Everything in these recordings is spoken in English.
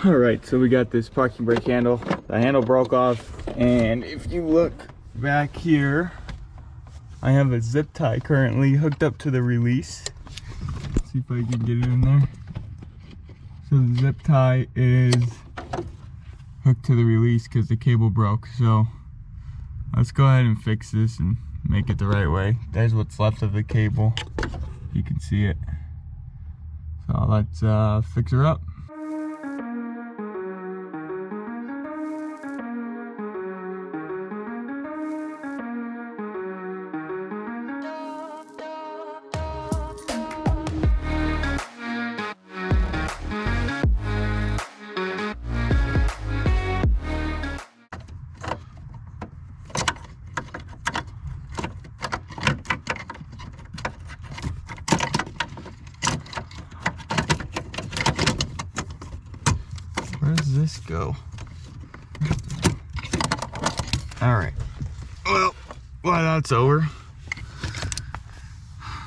All right, so we got this parking brake handle. The handle broke off, and if you look back here, I have a zip tie currently hooked up to the release. Let's see if I can get it in there. So the zip tie is hooked to the release because the cable broke. So let's go ahead and fix this and make it the right way. There's what's left of the cable. You can see it. So let's fix her up. Where does this go? All right. Well, while that's over,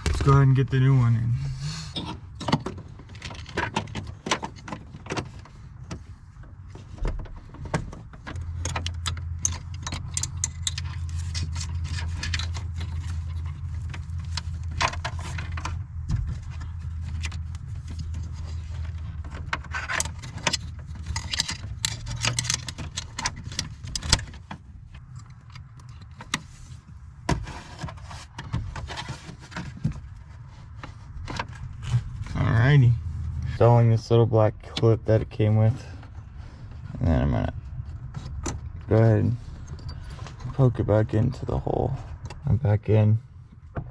let's go ahead and get the new one in. Alrighty. Installing this little black clip that it came with. And then I'm gonna go ahead and poke it back into the hole. I'm back in. I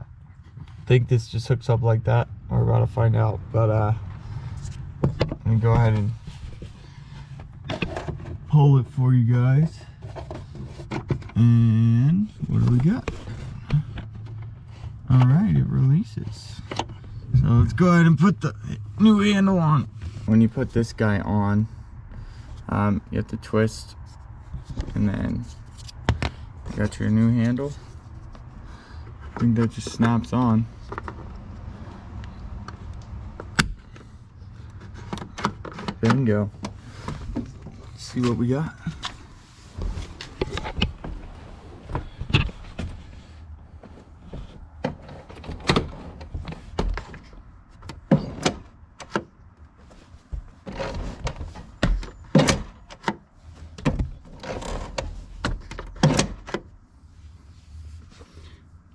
think this just hooks up like that. We're about to find out. But let me go ahead and pull it for you guys. And what do we got? Alright, it releases. So let's go ahead and put the new handle on. When you put this guy on, you have to twist, and then you got your new handle. I think that just snaps on. Bingo. Let's see what we got.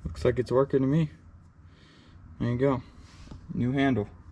Looks like it's working to me. There you go. New handle.